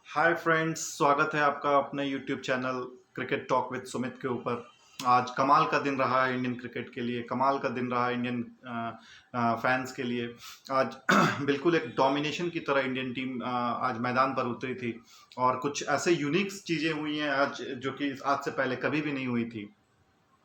Hi friends, स्वागत है आपका अपने YouTube channel cricket talk with Sumit के ऊपर। आज कमाल का दिन रहा है इंडियन क्रिकेट के लिए, कमाल का दिन रहा है इंडियन फैंस के लिए। आज बिल्कुल एक डोमिनेशन की तरह इंडियन टीम आज मैदान पर उतरी थी और कुछ ऐसे यूनिक चीज़ें हुई हैं आज जो कि आज से पहले कभी भी नहीं हुई थी।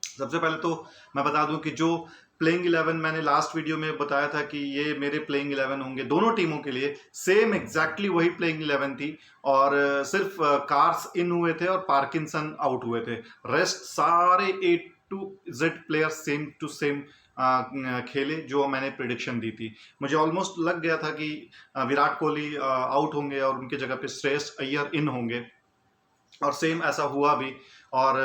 सबसे पहले तो मैं बता दूं कि जो प्लेइंग 11 मैंने लास्ट वीडियो में बताया था कि ये मेरे प्लेइंग 11 होंगे दोनों टीमों के लिए, सेम एग्जैक्टली वही प्लेइंग 11 थी। और सिर्फ कार्स इन हुए थे और पार्किंसन आउट हुए थे। रेस्ट सारे A to Z player same to same खेले जो मैंने प्रिडिक्शन दी थी। मुझे ऑलमोस्ट लग गया था कि विराट कोहली आउट होंगे और उनकी जगह पे श्रेयस अय्यर इन होंगे, और सेम ऐसा हुआ भी। और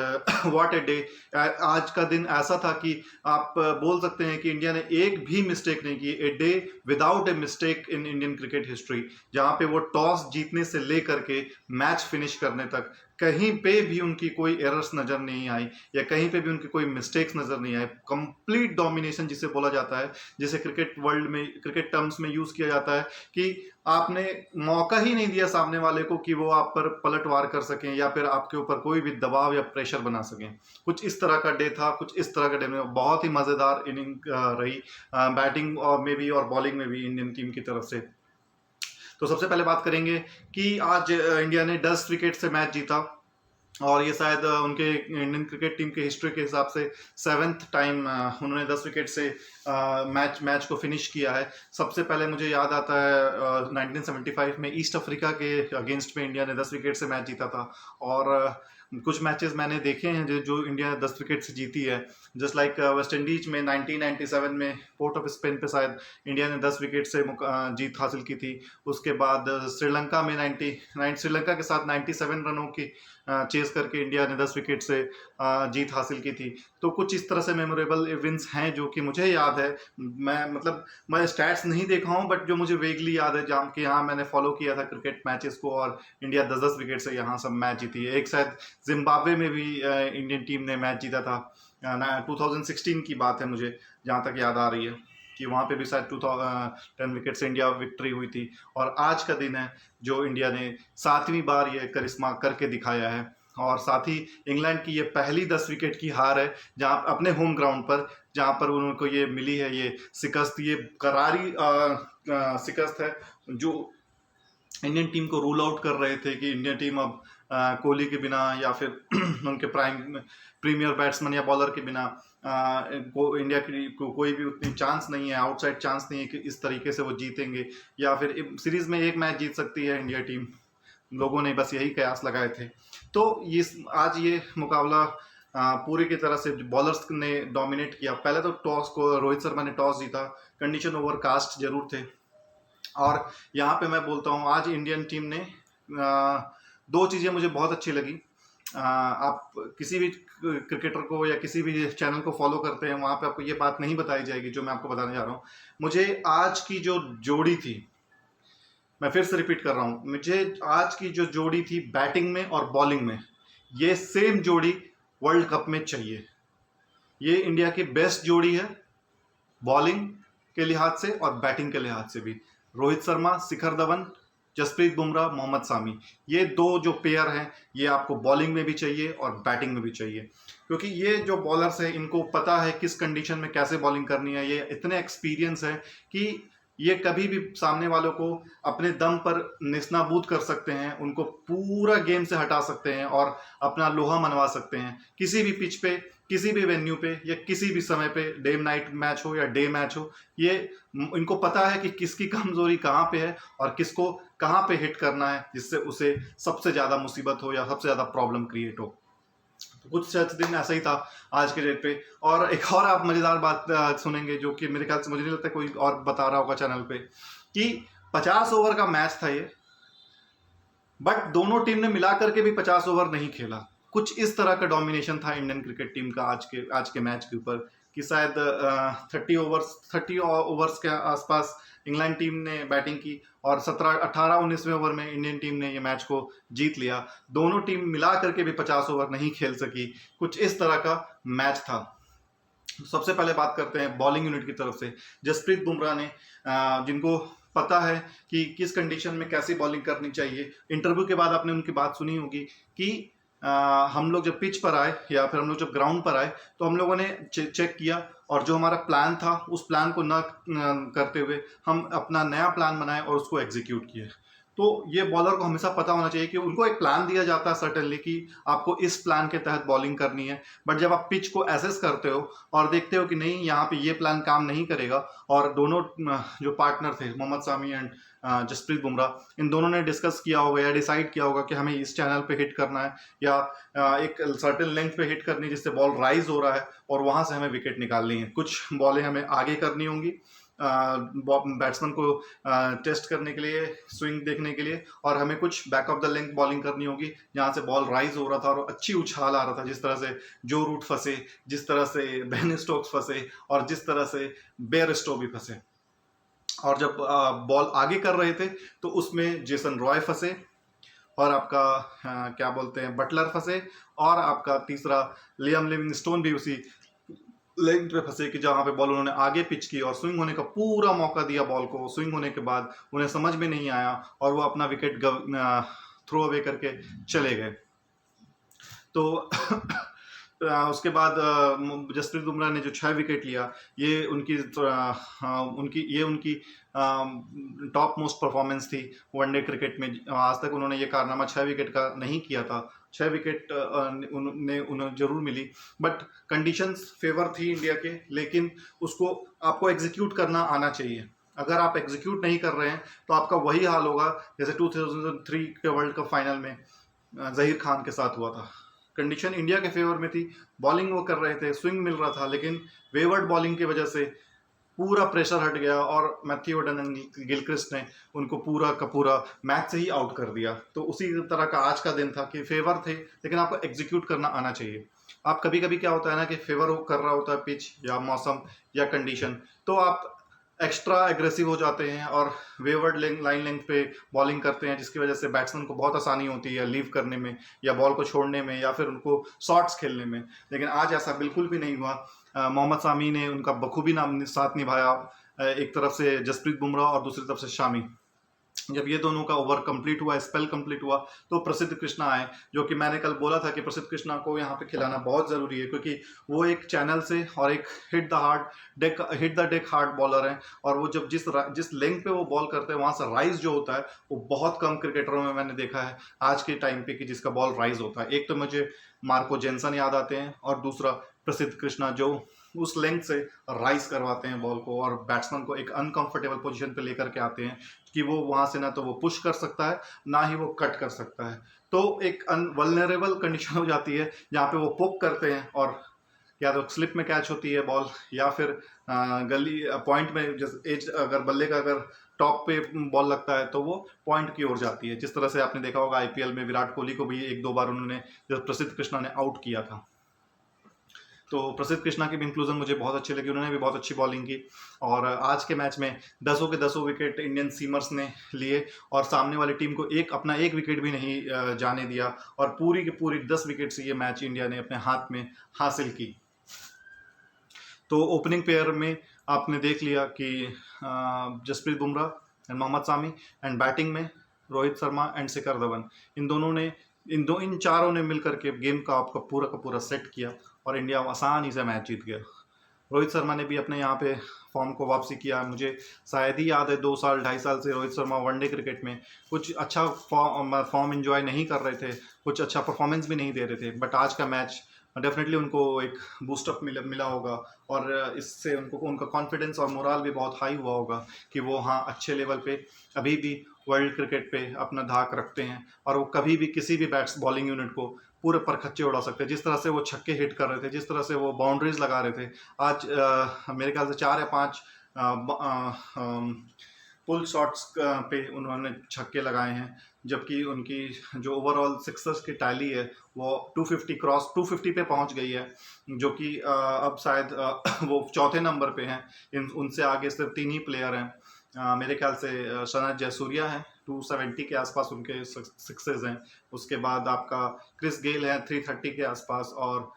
व्हाट ए डे। आज का दिन ऐसा था कि आप बोल सकते हैं कि इंडिया ने एक भी मिस्टेक नहीं की। A day without a mistake in Indian cricket history, जहां पे वो टॉस जीतने से लेकर के मैच फिनिश करने तक कहीं पे भी उनकी कोई एरर्स नजर नहीं आई या कहीं पे भी उनकी कोई मिस्टेक्स नजर नहीं आई। कंप्लीट डोमिनेशन जिसे बोला जाता है, जिसे क्रिकेट वर्ल्ड में क्रिकेट टर्म्स में यूज किया जाता है कि आपने मौका ही नहीं दिया सामने वाले को कि वो आप पर पलटवार कर सकें या फिर आपके ऊपर कोई भी दबाव या प्रेशर बना सकें। कुछ इस तरह का डे था, कुछ इस तरह का डे में बहुत ही मजेदार इनिंग रही बैटिंग और में भी और बॉलिंग में भी इंडियन टीम की तरफ से। तो सबसे पहले बात करेंगे कि आज इंडिया ने 10 विकेट से मैच जीता और ये शायद उनके इंडियन क्रिकेट टीम के हिस्ट्री के हिसाब से 7th टाइम उन्होंने 10 विकेट से मैच को फिनिश किया है। सबसे पहले मुझे याद आता है 1975 में ईस्ट अफ्रीका के अगेंस्ट में इंडिया ने 10 विकेट से मैच जीता था। और कुछ मैचेस मैंने देखे हैं जो इंडिया ने 10 विकेट से जीती है। जस्ट लाइक वेस्ट इंडीज में 1997 में पोर्ट ऑफ स्पेन पे शायद इंडिया ने 10 विकेट से जीत हासिल की थी। उसके बाद श्रीलंका में श्रीलंका के साथ 97 रनों की चेस करके इंडिया ने 10 विकेट से जीत हासिल की थी। तो कुछ इस तरह से मेमोरेबल इवेंट्स हैं जो कि मुझे याद है। मैं स्टैट्स नहीं देखा हूँ, बट जो मुझे वेगली याद है जहाँ कि यहाँ मैंने फॉलो किया था क्रिकेट मैचेस को, और इंडिया 10-10 विकेट से यहाँ सब मैच जीती है। एक शायद जिम्बाब्वे में भी इंडियन टीम ने मैच जीता था। 2016 की बात है मुझे जहाँ तक याद आ रही है कि वहाँ पे भी शायद 10 विकेट से इंडिया विक्ट्री हुई थी। और आज का दिन है जो इंडिया ने 7वीं बार ये करिश्मा करके दिखाया है। और साथ ही इंग्लैंड की ये पहली 10 विकेट की हार है जहाँ अपने होम ग्राउंड पर, जहाँ पर उनको ये मिली है ये शिकस्त, ये करारी शिकस्त है जो इंडियन टीम को रूल आउट कर रहे थे कि इंडियन टीम अब कोहली के बिना या फिर उनके प्रीमियर बैट्समैन या बॉलर के बिना इंडिया की कोई भी उतनी चांस नहीं है, आउटसाइड चांस नहीं है कि इस तरीके से वो जीतेंगे या फिर सीरीज में एक मैच जीत सकती है इंडिया टीम। लोगों ने बस यही कयास लगाए थे। तो ये आज ये मुकाबला पूरी की तरह से बॉलर्स ने डोमिनेट किया। पहले तो टॉस को रोहित शर्मा ने टॉस जीता, कंडीशन ओवर कास्ट जरूर थे। और यहाँ पे मैं बोलता हूँ आज इंडियन टीम ने दो चीज़ें मुझे बहुत अच्छी लगी। आप किसी भी क्रिकेटर को या किसी भी चैनल को फॉलो करते हैं वहाँ पे आपको ये बात नहीं बताई जाएगी जो मैं आपको बताने जा रहा हूँ। मुझे आज की जो जोड़ी थी, मैं फिर से रिपीट कर रहा हूँ, मुझे आज की जो जोड़ी थी बैटिंग में और बॉलिंग में, ये सेम जोड़ी वर्ल्ड कप में चाहिए। ये इंडिया की बेस्ट जोड़ी है बॉलिंग के लिहाज से और बैटिंग के लिहाज से भी। रोहित शर्मा, शिखर धवन, जसप्रीत बुमराह, मोहम्मद सामी, ये दो जो पेयर हैं ये आपको बॉलिंग में भी चाहिए और बैटिंग में भी चाहिए। क्योंकि ये जो बॉलर्स हैं इनको पता है किस कंडीशन में कैसे बॉलिंग करनी है। ये इतने एक्सपीरियंस है कि ये कभी भी सामने वालों को अपने दम पर नेस्तनाबूद कर सकते हैं, उनको पूरा गेम से हटा सकते हैं और अपना लोहा मनवा सकते हैं किसी भी पिच पे, किसी भी वेन्यू पे या किसी भी समय पे, डे नाइट मैच हो या डे मैच हो। ये इनको पता है कि किसकी कमजोरी कहाँ पे है और किसको कहाँ पे हिट करना है जिससे उसे सबसे ज़्यादा मुसीबत हो या सबसे ज़्यादा प्रॉब्लम क्रिएट हो। तो कुछ दिन ऐसा ही था आज के डेट पे। और एक और आप मज़ेदार बात सुनेंगे जो कि मेरे ख्याल से मुझे नहीं लगता कोई और बता रहा होगा चैनल पे, कि 50 ओवर का मैच था ये, बट दोनों टीम ने मिला करके भी 50 ओवर नहीं खेला। कुछ इस तरह का डोमिनेशन था इंडियन क्रिकेट टीम का आज के मैच के ऊपर कि शायद 30 ओवर्स के आसपास इंग्लैंड टीम ने बैटिंग की और 18-19वें ओवर में इंडियन टीम ने ये मैच को जीत लिया। दोनों टीम मिला करके भी 50 ओवर नहीं खेल सकी। कुछ इस तरह का मैच था। सबसे पहले बात करते हैं बॉलिंग यूनिट की तरफ से। जसप्रीत बुमराह ने जिनको पता है कि किस कंडीशन में कैसी बॉलिंग करनी चाहिए। इंटरव्यू के बाद आपने उनकी बात सुनी होगी कि हम लोग जब पिच पर आए या फिर हम लोग जब ग्राउंड पर आए तो हम लोगों ने चेक किया और जो हमारा प्लान था उस प्लान को न करते हुए हम अपना नया प्लान बनाए और उसको एग्जीक्यूट किए। तो ये बॉलर को हमेशा पता होना चाहिए कि उनको एक प्लान दिया जाता है सर्टेनली कि आपको इस प्लान के तहत बॉलिंग करनी है, बट जब आप पिच को एसेस करते हो और देखते हो कि नहीं यहाँ पे ये प्लान काम नहीं करेगा, और दोनों जो पार्टनर थे मोहम्मद सामी एंड जसप्रीत बुमराह, इन दोनों ने डिस्कस किया होगा या डिसाइड किया होगा कि हमें इस चैनल पे हिट करना है या एक सर्टेन लेंथ पे हिट करनी है जिससे बॉल राइज हो रहा है और वहां से हमें विकेट निकालनी है। कुछ बॉलें हमें आगे करनी होंगी बैट्समैन को टेस्ट करने के लिए, स्विंग देखने के लिए, और हमें कुछ back of the length bowling करनी होगी जहां से बॉल राइज हो रहा था और अच्छी उछाल आ रहा था, जिस तरह से जो रूट फंसे, जिस तरह से बेन स्टोक्स फंसे और जिस तरह से बेयर स्टो भी फंसे। और जब बॉल आगे कर रहे थे तो उसमें जेसन रॉय फंसे और आपका क्या बोलते हैं बटलर फंसे, और आपका तीसरा लियाम लिविंगस्टोन भी उसी लेंथ पे फंसे कि जहां पे बॉल उन्होंने आगे पिच की और स्विंग होने का पूरा मौका दिया बॉल को। स्विंग होने के बाद उन्हें समझ में नहीं आया और वो अपना विकेट थ्रो अवे करके चले गए। तो उसके बाद जसप्रीत बुमराह ने जो 6 विकेट लिया, ये उनकी टॉप मोस्ट परफॉर्मेंस थी वनडे क्रिकेट में। आज तक उन्होंने ये कारनामा 6 विकेट का नहीं किया था। 6 विकेट उन्हें जरूर मिली, बट कंडीशंस फेवर थी इंडिया के, लेकिन उसको आपको एग्जीक्यूट करना आना चाहिए। अगर आप एग्जीक्यूट नहीं कर रहे हैं तो आपका वही हाल होगा जैसे 2003 के वर्ल्ड कप फाइनल में जहीर खान के साथ हुआ था। कंडीशन इंडिया के फेवर में थी, बॉलिंग वो कर रहे थे, स्विंग मिल रहा था, लेकिन वेवर्ड बॉलिंग की वजह से पूरा प्रेशर हट गया और मैथ्यू वुडन एंड गिलक्रिस्ट ने उनको पूरा का पूरा मैच से ही आउट कर दिया। तो उसी तरह का आज का दिन था कि फेवर थे लेकिन आपको एग्जीक्यूट करना आना चाहिए। आप कभी कभी क्या होता है ना कि फेवर कर रहा होता है पिच या मौसम या कंडीशन, तो आप एक्स्ट्रा एग्रेसिव हो जाते हैं और वेवर्ड लाइन लेंथ पे बॉलिंग करते हैं, जिसकी वजह से बैट्समैन को बहुत आसानी होती है लीव करने में या बॉल को छोड़ने में या फिर उनको शॉट्स खेलने में। लेकिन आज ऐसा बिल्कुल भी नहीं हुआ। मोहम्मद सामी ने उनका बखूबी साथ निभाया, एक तरफ से जसप्रीत बुमराह और दूसरी तरफ से शामी। जब ये दोनों का ओवर कंप्लीट हुआ, स्पेल कंप्लीट हुआ, तो प्रसिद्ध कृष्णा आए, जो कि मैंने कल बोला था कि प्रसिद्ध कृष्णा को यहाँ पे खिलाना बहुत ज़रूरी है, क्योंकि वो एक चैनल से और एक hit the deck hard bowler हैं, और वो जब जिस लेंथ पे वो बॉल करते हैं वहाँ से राइज जो होता है वो बहुत कम क्रिकेटरों में मैंने देखा है आज के टाइम पे कि जिसका बॉल राइज होता है। एक तो मुझे मार्को जेनसन याद आते हैं और दूसरा प्रसिद्ध कृष्णा, जो उस लेंथ से राइज करवाते हैं बॉल को और बैट्समैन को एक अनकंफर्टेबल पोजीशन पे लेकर के आते हैं कि वो वहां से ना तो वो पुश कर सकता है ना ही वो कट कर सकता है। तो एक वल्नरेबल कंडीशन हो जाती है जहाँ पे वो पोक करते हैं और या तो स्लिप में कैच होती है बॉल या फिर गली पॉइंट में, जैसे एज अगर बल्ले का अगर टॉप पे बॉल लगता है तो वो पॉइंट की ओर जाती है। जिस तरह से आपने देखा होगा आईपीएल में विराट कोहली को भी 1-2 बार उन्होंने जब प्रसिद्ध कृष्णा ने आउट किया था। तो प्रसिद्ध कृष्णा की भी इंक्लूजन मुझे बहुत अच्छी लगी, उन्होंने भी बहुत अच्छी बॉलिंग की। और आज के मैच में 10 के 10 विकेट इंडियन सीमर्स ने लिए और सामने वाली टीम को अपना एक विकेट भी नहीं जाने दिया, और पूरी की पूरी 10 विकेट से ये मैच इंडिया ने अपने हाथ में हासिल की। तो ओपनिंग पेयर में आपने देख लिया कि Jasprit Bumrah and Mohammed Shami, and batting में रोहित शर्मा एंड शिखर धवन, इन चारों ने मिलकर के गेम का पूरा सेट किया और इंडिया आसानी से मैच जीत गया। रोहित शर्मा ने भी अपने यहाँ पे फॉर्म को वापसी किया। मुझे शायद ही याद है 2 साल 2.5 साल से रोहित शर्मा वनडे क्रिकेट में कुछ अच्छा फॉर्म एंजॉय नहीं कर रहे थे, कुछ अच्छा परफॉर्मेंस भी नहीं दे रहे थे, बट आज का मैच डेफिनेटली उनको एक बूस्टअप मिला होगा और इससे उनका कॉन्फिडेंस और मोराल भी बहुत हाई हुआ होगा कि वो हाँ अच्छे लेवल पे अभी भी वर्ल्ड क्रिकेट पे अपना धाक रखते हैं और वो कभी भी किसी भी बॉलिंग यूनिट को पूरे पर खच्चे उड़ा सकते हैं। जिस तरह से वो छक्के हिट कर रहे थे, जिस तरह से वो बाउंड्रीज लगा रहे थे, आज मेरे ख्याल से 4 या 5 पुल शॉट्स पे उन्होंने छक्के लगाए हैं, जबकि उनकी जो ओवरऑल सिक्सर्स की टैली है वो 250 पे पहुंच गई है, जो कि अब शायद वो चौथे नंबर पे हैं। उनसे आगे सिर्फ 3 ही प्लेयर हैं। मेरे ख्याल से शनाज जयसूर्या है, 270 के आसपास उनके सिक्सेस हैं। उसके बाद आपका क्रिस गेल है 330 के आसपास, और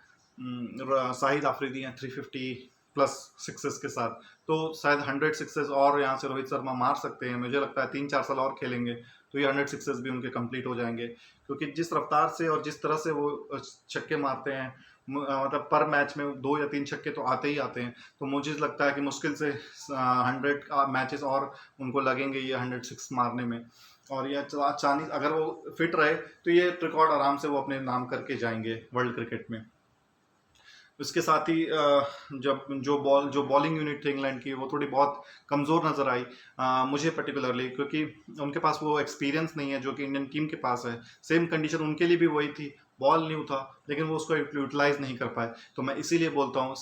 शाहिद आफरीदी हैं 350 प्लस सिक्सेस के साथ, तो शायद 100 सिक्सेस और यहाँ से रोहित शर्मा मार सकते हैं। मुझे लगता है 3-4 साल और खेलेंगे तो ये 100 सिक्सेस भी उनके कंप्लीट हो जाएंगे, क्योंकि जिस रफ्तार से और जिस तरह से वो छक्के मारते हैं, मतलब पर मैच में 2 या 3 छक्के तो आते ही आते हैं। तो मुझे लगता है कि मुश्किल से 100 मैचेस और उनको लगेंगे ये 100 सिक्स मारने में। और ये चांदी अगर वो फिट रहे तो ये रिकॉर्ड आराम से वो अपने नाम करके जाएंगे वर्ल्ड क्रिकेट में। उसके साथ ही जब जो बॉलिंग यूनिट थी इंग्लैंड की, वो थोड़ी बहुत कमज़ोर नज़र आई मुझे पर्टिकुलरली, क्योंकि उनके पास वो एक्सपीरियंस नहीं है जो कि इंडियन टीम के पास है। सेम कंडीशन उनके लिए भी वही थी, बॉल न्यू था, लेकिन वो उसको यूटिलाइज नहीं कर पाए। तो मैं इसीलिए बोलता हूँ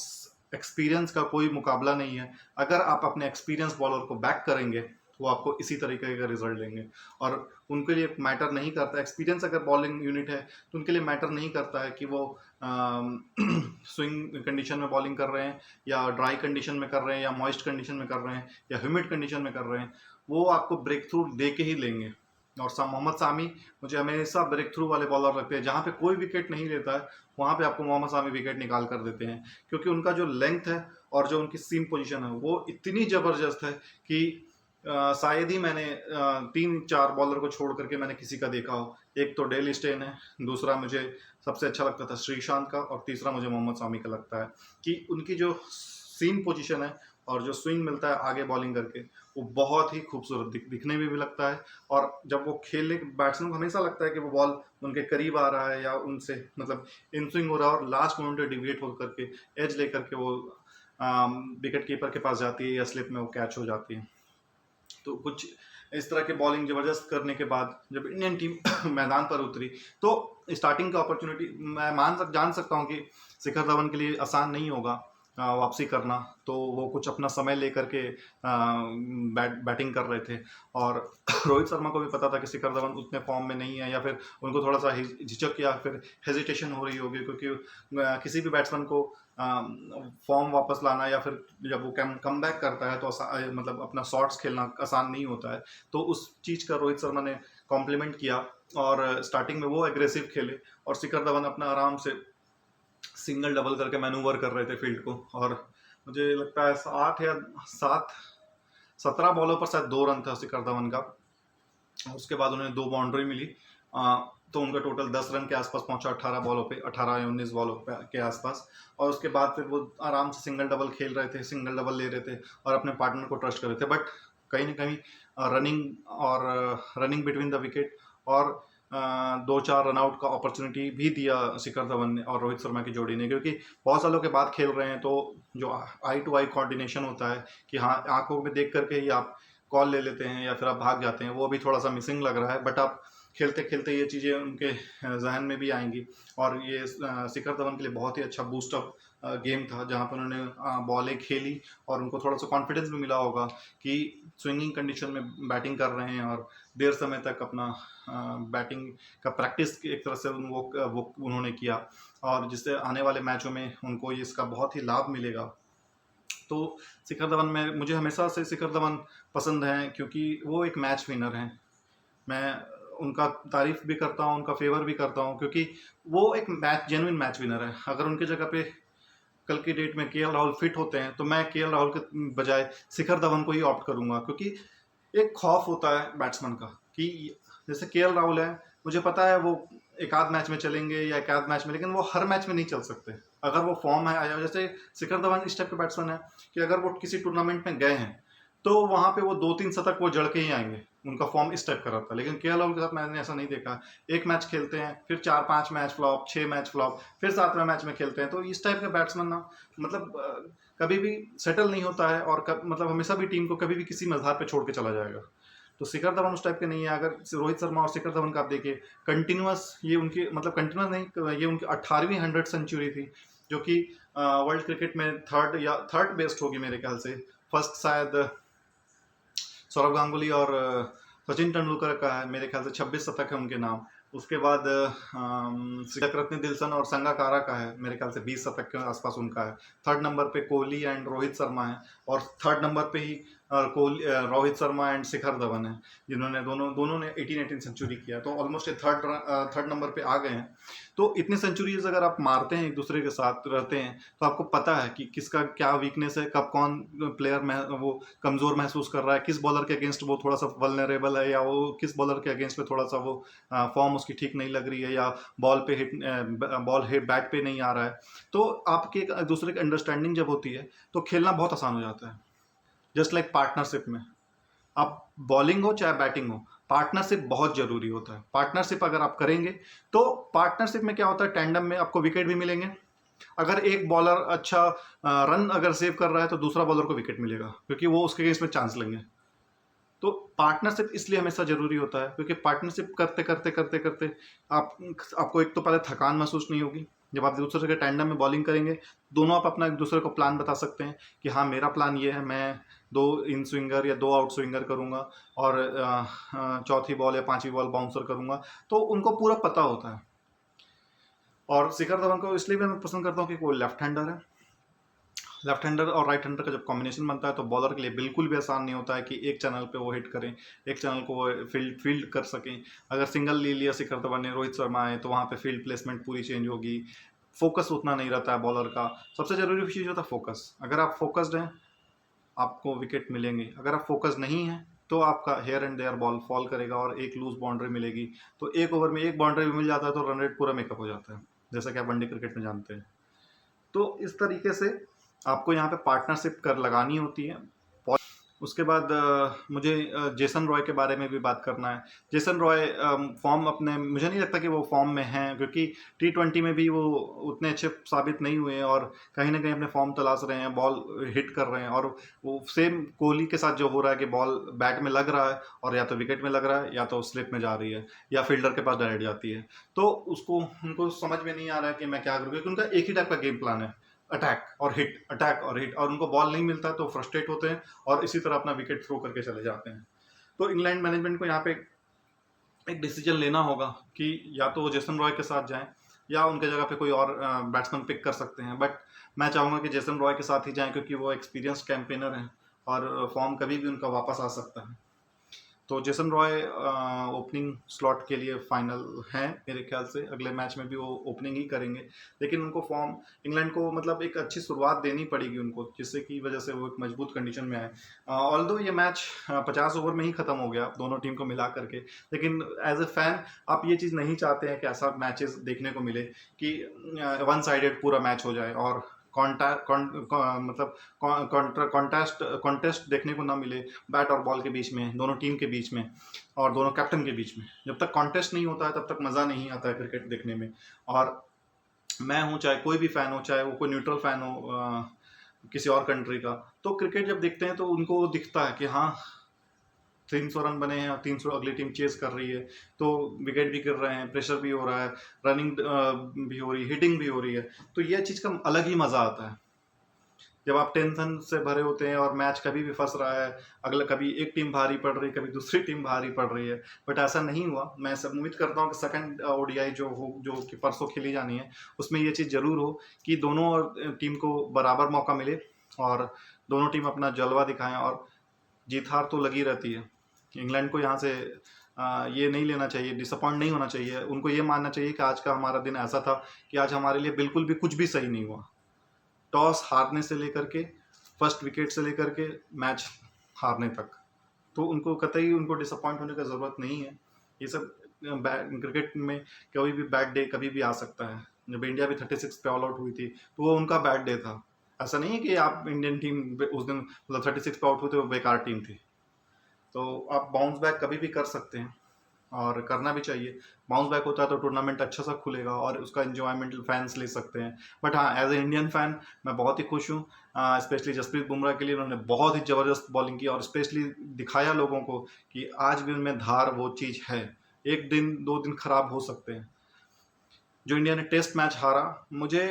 एक्सपीरियंस का कोई मुकाबला नहीं है। अगर आप अपने एक्सपीरियंस बॉलर को बैक करेंगे तो वो आपको इसी तरीके का रिजल्ट देंगे। और उनके लिए मैटर नहीं करता एक्सपीरियंस, अगर बॉलिंग यूनिट है तो उनके लिए मैटर नहीं करता है कि वो स्विंग कंडीशन में बॉलिंग कर रहे हैं या ड्राई कंडीशन में कर रहे हैं या मॉइस्ट कंडीशन में कर रहे हैं या ह्यूमिड कंडीशन में कर रहे हैं, वो आपको ब्रेक थ्रू दे के ही लेंगे। और मोहम्मद सामी मुझे हमेशा ब्रेक थ्रू वाले बॉलर लगते हैं, जहाँ पे कोई विकेट नहीं लेता है वहाँ पे आपको मोहम्मद सामी विकेट निकाल कर देते हैं, क्योंकि उनका जो लेंथ है और जो उनकी सीम पोजीशन है वो इतनी ज़बरदस्त है कि शायद ही मैंने 3-4 बॉलर को छोड़ करके मैंने किसी का देखा हो। एक तो डेल स्टेन है, दूसरा मुझे सबसे अच्छा लगता था श्रीशांत का, और तीसरा मुझे मोहम्मद सामी का लगता है कि उनकी जो सीम पोजीशन है और जो स्विंग मिलता है आगे बॉलिंग करके, वो बहुत ही खूबसूरत दिखने में भी लगता है। और जब वो खेलने बैट्समैन को हमेशा लगता है कि वो बॉल उनके करीब आ रहा है या उनसे मतलब इन स्विंग हो रहा है, और लास्ट मोमेंट में डिविएट होकर के एज लेकर के वो विकेट कीपर के पास जाती है या स्लिप में वो कैच हो जाती है। तो कुछ इस तरह के बॉलिंग ज़बरदस्त करने के बाद जब इंडियन टीम मैदान पर उतरी, तो स्टार्टिंग का अपॉर्चुनिटी मैं जान सकता हूँ कि शिखर धवन के लिए आसान नहीं होगा वापसी करना। तो वो कुछ अपना समय लेकर के बैटिंग कर रहे थे, और रोहित शर्मा को भी पता था कि शिखर धवन उतने फॉर्म में नहीं है, या फिर उनको थोड़ा सा झिझक या फिर हेजिटेशन हो रही होगी, क्योंकि किसी भी बैट्समैन को फॉर्म वापस लाना या फिर जब वो कम बैक करता है तो मतलब अपना शॉट्स खेलना आसान नहीं होता है। तो उस चीज़ का रोहित शर्मा ने कॉम्प्लीमेंट किया, और स्टार्टिंग में वो एग्रेसिव खेले और शिखर धवन अपना आराम से सिंगल डबल करके मैनूवर कर रहे थे फील्ड को। और मुझे लगता है 8 या 17 बॉलों पर शायद 2 रन था शिखर धवन का। उसके बाद उन्हें 2 बाउंड्री मिली, तो उनका टोटल 10 रन के आसपास पहुंचा 18 बॉलों पे, 18 या 19 बॉलों के आसपास। और उसके बाद फिर वो आराम से सिंगल डबल खेल रहे थे, सिंगल डबल ले रहे थे और अपने पार्टनर को ट्रस्ट कर रहे थे। बट कहीं ना कहीं रनिंग बिटवीन द विकेट और 2-4 रनआउट का अपॉर्चुनिटी भी दिया शिखर धवन ने और रोहित शर्मा की जोड़ी ने, क्योंकि बहुत सालों के बाद खेल रहे हैं, तो जो आई टू आई कोऑर्डिनेशन होता है कि हाँ आंखों में देख करके ही आप कॉल ले लेते हैं या फिर आप भाग जाते हैं, वो अभी थोड़ा सा मिसिंग लग रहा है। बट आप खेलते खेलते ये चीज़ें उनके जहन में भी आएंगी। और ये शिखर धवन के लिए बहुत ही अच्छा बूस्टअप गेम था, जहाँ पर उन्होंने बॉलें खेली और उनको थोड़ा सा कॉन्फिडेंस भी मिला होगा कि स्विंगिंग कंडीशन में बैटिंग कर रहे हैं और देर समय तक अपना बैटिंग का प्रैक्टिस एक तरह से वो उन्होंने किया, और जिससे आने वाले मैचों में उनको इसका बहुत ही लाभ मिलेगा। तो शिखर धवन में मुझे हमेशा से शिखर धवन पसंद हैं, क्योंकि वो एक मैच विनर हैं। मैं उनका तारीफ भी करता हूँ, उनका फेवर भी करता हूँ, क्योंकि वो एक जेन्युइन मैच विनर है। अगर उनके जगह पे कल की डेट में केएल राहुल फिट होते हैं तो मैं केएल राहुल के बजाय शिखर धवन को ही ऑप्ट करूंगा, क्योंकि एक खौफ होता है बैट्समैन का कि जैसे केएल राहुल है, मुझे पता है वो एक आध मैच में चलेंगे या एक आध मैच में, लेकिन वो हर मैच में नहीं चल सकते। अगर वो फॉर्म है आया, जैसे शिखर धवन इस टाइप के बैट्समैन है कि अगर वो किसी टूर्नामेंट में गए हैं तो वहाँ पे वो 2-3 शतक वो जड़ के ही आएंगे, उनका फॉर्म इस टाइप का रहता है। लेकिन केएल राहुल के साथ मैंने ऐसा नहीं देखा, एक मैच खेलते हैं फिर 4-5 मैच फ्लॉप, 6 मैच फ्लॉप, फिर 7वें मैच में खेलते हैं। तो इस टाइप के बैट्समैन ना मतलब कभी भी सेटल नहीं होता है, और मतलब हमेशा भी टीम को कभी भी किसी मझधार पे छोड़ के चला जाएगा। तो शिखर धवन उस टाइप के नहीं है। अगर रोहित शर्मा और शिखर धवन का आप देखिए, कंटिन्यूस ये उनकी मतलब कंटिन्यूस नहीं, ये उनकी 18वीं 100 सेंचुरी थी, जो कि वर्ल्ड क्रिकेट में थर्ड बेस्ट होगी मेरे ख्याल से। फर्स्ट शायद सौरव गांगुली और सचिन तेंदुलकर का है, मेरे ख्याल से 26 शतक है उनके नाम। उसके बाद रत्न दिलशन और संगाकारा का है, मेरे ख्याल से 20 शतक के आसपास उनका है। थर्ड नंबर पे कोहली एंड रोहित शर्मा है, और थर्ड नंबर पे ही और कोहली, रोहित शर्मा एंड शिखर धवन है, जिन्होंने दोनों ने 18 सेंचुरी किया, तो ऑलमोस्ट ये थर्ड नंबर पे आ गए हैं। तो इतने सेंचुरीज अगर आप मारते हैं, एक दूसरे के साथ रहते हैं, तो आपको पता है कि किसका क्या वीकनेस है, कब कौन प्लेयर में वो कमजोर महसूस कर रहा है, किस बॉलर के अगेंस्ट वो थोड़ा सा वल्नरेबल है, या वो किस बॉलर के अगेंस्ट में थोड़ा सा वो फॉर्म उसकी ठीक नहीं लग रही है, या बॉल हिट बैट पे नहीं आ रहा है। तो आपके एक दूसरे की अंडरस्टैंडिंग जब होती है तो खेलना बहुत आसान हो जाता है। जस्ट लाइक पार्टनरशिप में, आप बॉलिंग हो चाहे बैटिंग हो, पार्टनरशिप बहुत जरूरी होता है। पार्टनरशिप अगर आप करेंगे तो पार्टनरशिप में क्या होता है, टैंडम में आपको विकेट भी मिलेंगे। अगर एक बॉलर अच्छा रन अगर सेव कर रहा है तो दूसरा बॉलर को विकेट मिलेगा, क्योंकि वो उसके अगेंस्ट में चांस लेंगे। तो पार्टनरशिप इसलिए हमेशा जरूरी होता है, क्योंकि पार्टनरशिप करते करते करते करते आप आपको एक तो पहले थकान महसूस नहीं होगी। जब आप दूसरे के टैंडम में बॉलिंग करेंगे, दोनों आप अपना एक दूसरे को प्लान बता सकते हैं कि हाँ मेरा प्लान ये है, मैं 2 इन स्विंगर या 2 आउट स्विंगर करूंगा, और चौथी बॉल या 5वीं बॉल बाउंसर करूंगा। तो उनको पूरा पता होता है। और शिखर धवन को इसलिए भी मैं पसंद करता हूँ कि वो लेफ्ट हैंडर है। लेफ्ट हैंडर और राइट हैंडर का जब कॉम्बिनेशन बनता है तो बॉलर के लिए बिल्कुल भी आसान नहीं होता है कि एक चैनल पे वो हिट करें, एक चैनल को वो फील्ड कर सकें। अगर सिंगल ले लिया शिखर धवन ने, रोहित शर्मा है, तो वहाँ पे फील्ड प्लेसमेंट पूरी चेंज होगी, फोकस उतना नहीं रहता है बॉलर का। सबसे जरूरी चीज़ होता है फोकस। अगर आप फोकस्ड हैं आपको विकेट मिलेंगे, अगर आप फोकस नहीं है तो आपका here and there ball fall करेगा और एक लूज बाउंड्री मिलेगी। तो एक ओवर में एक बाउंड्री भी मिल जाता है तो रन रेट पूरा मेकअप हो जाता है, जैसा कि आप वनडे क्रिकेट में जानते हैं। तो इस तरीके से आपको यहाँ पे पार्टनरशिप कर लगानी होती है। उसके बाद मुझे जेसन रॉय के बारे में भी बात करना है। जेसन रॉय फॉर्म अपने, मुझे नहीं लगता कि वो फॉर्म में हैं, क्योंकि T20 में भी वो उतने अच्छे साबित नहीं हुए हैं, और कहीं ना कहीं अपने फॉर्म तलाश रहे हैं, बॉल हिट कर रहे हैं। और वो सेम कोहली के साथ जो हो रहा है कि बॉल बैट में लग रहा है और या तो विकेट में लग रहा है, या तो स्लिप में जा रही है, या फील्डर के पास डायरेक्ट जाती है। तो उनको समझ में नहीं आ रहा है कि मैं क्या करूँ, क्योंकि उनका एक ही टाइप का गेम प्लान है, अटैक और हिट, अटैक और हिट, और उनको बॉल नहीं मिलता तो फ्रस्ट्रेट होते हैं और इसी तरह अपना विकेट थ्रो करके चले जाते हैं। तो इंग्लैंड मैनेजमेंट को यहाँ पे एक डिसीजन लेना होगा कि या तो वो जेसन रॉय के साथ जाएं, या उनके जगह पे कोई और बैट्समैन पिक कर सकते हैं। बट मैं चाहूँगा कि जेसन रॉय के साथ ही जाएं, क्योंकि वो एक्सपीरियंस कैंपेनर हैं और फॉर्म कभी भी उनका वापस आ सकता है। तो जेसन रॉय ओपनिंग स्लॉट के लिए फाइनल हैं मेरे ख्याल से। अगले मैच में भी वो ओपनिंग ही करेंगे, लेकिन उनको फॉर्म, इंग्लैंड को मतलब एक अच्छी शुरुआत देनी पड़ेगी उनको, जिससे की वजह से वो एक मजबूत कंडीशन में आए। ऑल्दो ये मैच 50 ओवर में ही खत्म हो गया दोनों टीम को मिला करके, लेकिन एज ए फैन आप ये चीज़ नहीं चाहते हैं कि ऐसा मैचेस देखने को मिले कि वन साइडेड पूरा मैच हो जाए और मतलब कॉन्टेस्ट देखने को ना मिले बैट और बॉल के बीच में, दोनों टीम के बीच में और दोनों कैप्टन के बीच में। जब तक कॉन्टेस्ट नहीं होता है तब तक मज़ा नहीं आता है क्रिकेट देखने में। और मैं हूँ, चाहे कोई भी फ़ैन हो, चाहे वो कोई न्यूट्रल फ़ैन हो किसी और कंट्री का, तो क्रिकेट जब देखते हैं तो उनको दिखता है कि हाँ 300 रन बने हैं और 300 अगली टीम चेस कर रही है, तो विकेट भी गिर रहे हैं, प्रेशर भी हो रहा है, रनिंग भी हो रही है, हिटिंग भी हो रही है। तो यह चीज़ का अलग ही मज़ा आता है जब आप टेंशन से भरे होते हैं और मैच कभी भी फंस रहा है, अगला कभी एक टीम भारी पड़ रही है, कभी दूसरी टीम भारी पड़ रही है। बट ऐसा नहीं हुआ। मैं सब उम्मीद करता हूँ कि सेकंड ODI जो कि परसों खेली जानी है, उसमें ये चीज़ जरूर हो कि दोनों टीम को बराबर मौका मिले और दोनों टीम अपना जलवा दिखाएं। और जीत हार तो लगी रहती है। इंग्लैंड को यहाँ से ये नहीं लेना चाहिए, डिसअपॉइंट नहीं होना चाहिए। उनको ये मानना चाहिए कि आज का हमारा दिन ऐसा था कि आज हमारे लिए बिल्कुल भी कुछ भी सही नहीं हुआ। टॉस हारने से लेकर के फर्स्ट विकेट से लेकर के मैच हारने तक, तो उनको कतई उनको डिसअपॉइंट होने का ज़रूरत नहीं है। ये सब क्रिकेट में कोई भी बैड डे कभी भी आ सकता है। जब इंडिया भी 36 पे ऑल आउट हुई थी तो वो उनका बैड डे था। ऐसा नहीं है कि आप इंडियन टीम उस दिन मतलब 36 पे आउट हुए थे वो बेकार टीम थी। तो आप बाउंस बैक कभी भी कर सकते हैं और करना भी चाहिए। बाउंस बैक होता है तो टूर्नामेंट अच्छा सा खुलेगा और उसका एंजॉयमेंट फैंस ले सकते हैं। बट हाँ, एज ए इंडियन फैन मैं बहुत ही खुश हूँ, स्पेशली जसप्रीत बुमराह के लिए। उन्होंने बहुत ही ज़बरदस्त बॉलिंग की और स्पेशली दिखाया लोगों को कि आज भी उनमें धार वो चीज़ है। एक दिन 2 दिन खराब हो सकते हैं। जो इंडिया ने टेस्ट मैच हारा, मुझे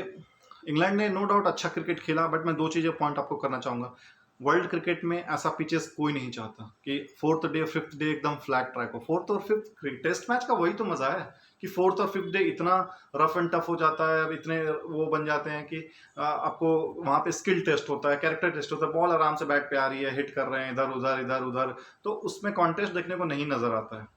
इंग्लैंड ने नो डाउट अच्छा क्रिकेट खेला, बट मैं 2 चीज़ें पॉइंट आपको करना चाहूँगा। वर्ल्ड क्रिकेट में ऐसा पिचेस कोई नहीं चाहता कि 4th डे 5th डे एकदम फ्लैट ट्रैक हो। 4th और 5th टेस्ट मैच का वही तो मज़ा है कि फोर्थ और फिफ्थ डे इतना रफ एंड टफ हो जाता है, इतने वो बन जाते हैं कि आपको वहाँ पे स्किल टेस्ट होता है, कैरेक्टर टेस्ट होता है, बॉल आराम से बैट पे आ रही है, हिट कर रहे हैं इधर उधर, तो उसमें कॉन्टेस्ट देखने को नहीं नजर आता है।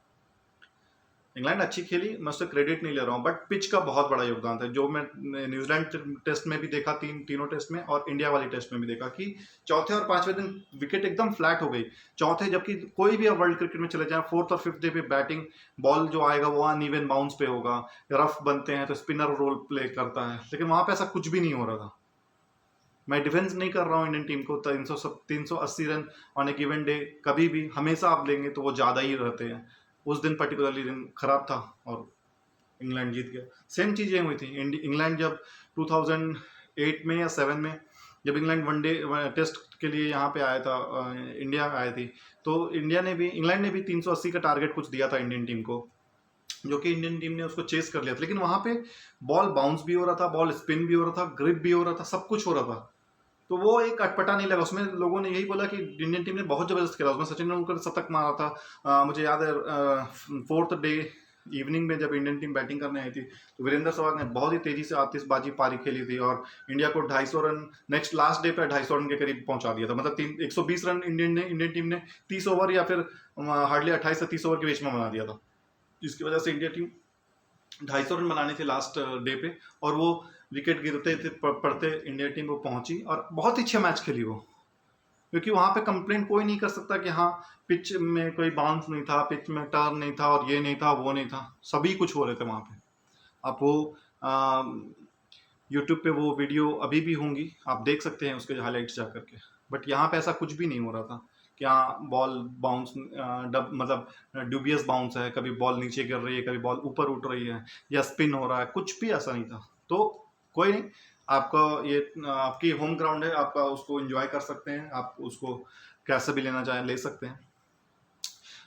इंग्लैंड अच्छी खेली, मैं उससे क्रेडिट नहीं ले रहा हूँ, बट पिच का बहुत बड़ा योगदान था, जो मैं न्यूजीलैंड टेस्ट में भी देखा, तीनों टेस्ट में, और इंडिया वाली टेस्ट में भी देखा कि चौथे और पांचवें दिन विकेट एकदम फ्लैट हो गई। चौथे, जबकि कोई भी अब वर्ल्ड क्रिकेट में चले जाए, फोर्थ और फिफ्थ डे पे बैटिंग बॉल जो आएगा वो अनइवन बाउंस पे होगा, रफ बनते हैं तो स्पिनर रोल प्ले करता है, लेकिन वहां पे ऐसा कुछ भी नहीं हो रहा था। मैं डिफेंस नहीं कर रहा हूँ इंडियन टीम को, 380 run on A given day कभी भी हमेशा आप लेंगे तो वो ज़्यादा ही रहते हैं। उस दिन पर्टिकुलरली दिन खराब था और इंग्लैंड जीत गया। सेम चीज़ें हुई थी, इंग्लैंड जब 2008 में या 7 में जब इंग्लैंड वनडे टेस्ट के लिए यहाँ पे आया था, इंडिया आई थी, तो इंग्लैंड ने भी 380 का टारगेट कुछ दिया था इंडियन टीम को, जो कि इंडियन टीम ने उसको चेस कर लिया था, लेकिन वहां पे बॉल बाउंस भी हो रहा था, बॉल स्पिन भी हो रहा था, ग्रिप भी हो रहा था, सब कुछ हो रहा था, तो वो एक अटपटा नहीं लगा। उसमें लोगों ने यही बोला कि इंडियन टीम ने बहुत जबरदस्त खेला, उसमें सचिन तेंदुलकर ने शतक मारा था। मुझे याद है फोर्थ डे इवनिंग में जब इंडियन टीम बैटिंग करने आई थी, तो वीरेंद्र सहवाग ने बहुत ही तेजी से आतिशबाजी पारी खेली थी और इंडिया को 250 रन, नेक्स्ट लास्ट डे पे 250 रन के करीब पहुंचा दिया था। मतलब 120 रन इंडियन टीम ने 30 ओवर या फिर हार्डली 28 से 30 ओवर के बीच में बना दिया था, जिसकी वजह से इंडिया टीम 250 रन बनाने थे लास्ट डे पे, और वो विकेट गिरते थे पड़ते इंडिया टीम वो पहुंची और बहुत ही अच्छा मैच खेली वो, क्योंकि वहां पे कंप्लेंट कोई नहीं कर सकता कि हाँ पिच में कोई बाउंस नहीं था, पिच में टर्न नहीं था, और ये नहीं था वो नहीं था, सभी कुछ हो रहे थे वहां पे। आप वो यूट्यूब पे वो वीडियो अभी भी होंगी, आप देख सकते हैं उसके हाईलाइट्स जा करके, बट यहाँ पे ऐसा कुछ भी नहीं हो रहा था कि हाँ बॉल बाउंस मतलब ड्यूबियस बाउंस है, कभी बॉल नीचे गिर रही है, कभी बॉल ऊपर उठ रही है, या स्पिन हो रहा है, कुछ भी ऐसा नहीं था। तो कोई नहीं, आपका ये आपकी होम ग्राउंड है, आपका उसको एंजॉय कर सकते हैं, आप उसको कैसे भी लेना चाहें ले सकते हैं।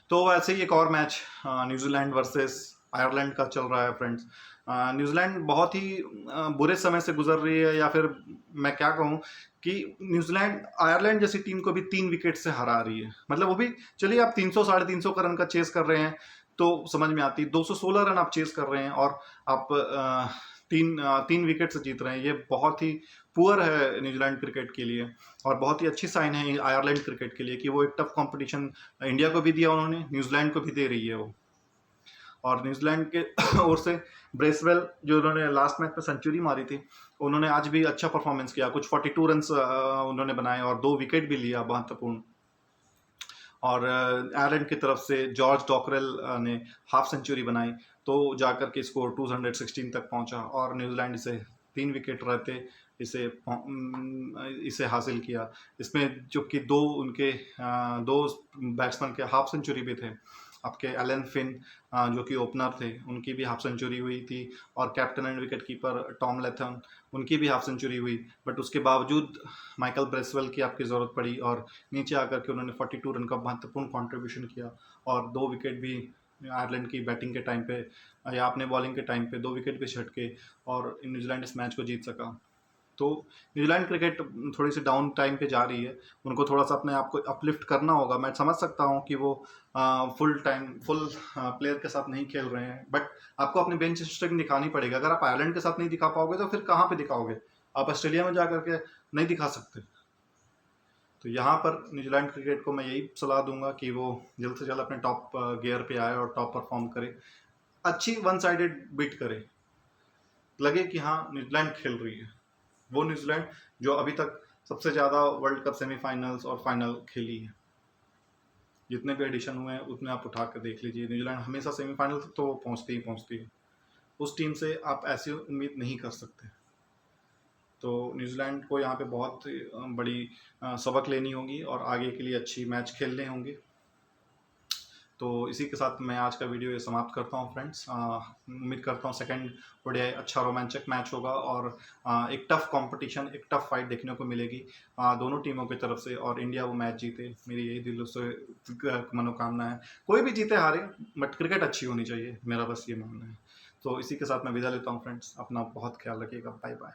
तो वैसे ही एक और मैच न्यूजीलैंड वर्सेस आयरलैंड का चल रहा है फ्रेंड्स। न्यूजीलैंड बहुत ही बुरे समय से गुजर रही है, या फिर मैं क्या कहूँ कि न्यूजीलैंड आयरलैंड जैसी टीम को भी 3 विकेट से हरा रही है। मतलब वो भी, चलिए आप 300 साढ़े 300 का रन का चेस कर रहे हैं तो समझ में आती है, 216 रन आप चेस कर रहे हैं और आप तीन विकेट से जीत रहे हैं, ये बहुत ही पुअर है न्यूजीलैंड क्रिकेट के लिए, और बहुत ही अच्छी साइन है आयरलैंड क्रिकेट के लिए कि वो एक टफ कंपटीशन इंडिया को भी दिया उन्होंने, न्यूजीलैंड को भी दे रही है वो। और न्यूजीलैंड के ओर से ब्रेसवेल, जो उन्होंने लास्ट मैच में सेंचुरी मारी थी, उन्होंने आज भी अच्छा परफॉर्मेंस किया, कुछ 42 रन उन्होंने बनाए और 2 विकेट भी लिया महत्वपूर्ण। और आयरलैंड की तरफ से जॉर्ज डॉकरेल ने हाफ सेंचुरी बनाई, तो जाकर के स्कोर 216 तक पहुंचा, और न्यूजीलैंड इसे 3 विकेट रहते इसे हासिल किया। इसमें जो कि दो बैट्समैन के हाफ सेंचुरी भी थे, आपके एलन फिन जो कि ओपनर थे, उनकी भी हाफ सेंचुरी हुई थी, और captain and wicket keeper Tom Latham, उनकी भी हाफ सेंचुरी हुई, बट उसके बावजूद माइकल ब्रेसवेल की आपकी ज़रूरत पड़ी और नीचे आकर के उन्होंने 42 रन का महत्वपूर्ण कंट्रीब्यूशन किया, और 2 विकेट भी आयरलैंड की बैटिंग के टाइम पे या अपने बॉलिंग के टाइम पे 2 विकेट भी झटके, और न्यूजीलैंड इस मैच को जीत सका। तो न्यूजीलैंड क्रिकेट थोड़ी सी डाउन टाइम पे जा रही है, उनको थोड़ा सा अपने आप को अपलिफ्ट करना होगा। मैं समझ सकता हूँ कि वो फुल प्लेयर के साथ नहीं खेल रहे हैं, बट आपको अपनी बेंच स्ट्रेंथ दिखानी पड़ेगी। अगर आप आयरलैंड के साथ नहीं दिखा पाओगे तो फिर कहाँ पे दिखाओगे? आप ऑस्ट्रेलिया में जा करके नहीं दिखा सकते। तो यहाँ पर न्यूजीलैंड क्रिकेट को मैं यही सलाह दूंगा कि वो जल्द से जल्द अपने टॉप गियर पे आए और टॉप परफॉर्म करे, अच्छी वन साइडेड बीट करे, लगे कि हाँ न्यूजीलैंड खेल रही है, वो न्यूजीलैंड जो अभी तक सबसे ज़्यादा वर्ल्ड कप सेमीफाइनल्स और फाइनल खेली है। जितने भी एडिशन हुए हैं उतने आप उठा कर देख लीजिए, न्यूजीलैंड हमेशा सेमीफाइनल तक तो पहुंचती है। उस टीम से आप ऐसी उम्मीद नहीं कर सकते। तो न्यूजीलैंड को यहाँ पे बहुत बड़ी सबक लेनी होगी और आगे के लिए अच्छी मैच खेलने होंगे। तो इसी के साथ मैं आज का वीडियो ये समाप्त करता हूँ फ्रेंड्स। उम्मीद करता हूँ सेकंड ओडीआई अच्छा रोमांचक मैच होगा, और एक टफ कंपटीशन, एक टफ फाइट देखने को मिलेगी दोनों टीमों की तरफ से, और इंडिया वो मैच जीते, मेरी यही दिलों से मनोकामना है। कोई भी जीते हारे, बट क्रिकेट अच्छी होनी चाहिए, मेरा बस ये मानना है। तो इसी के साथ मैं विदा लेता हूँ फ्रेंड्स, अपना बहुत ख्याल रखिएगा, बाय बाय।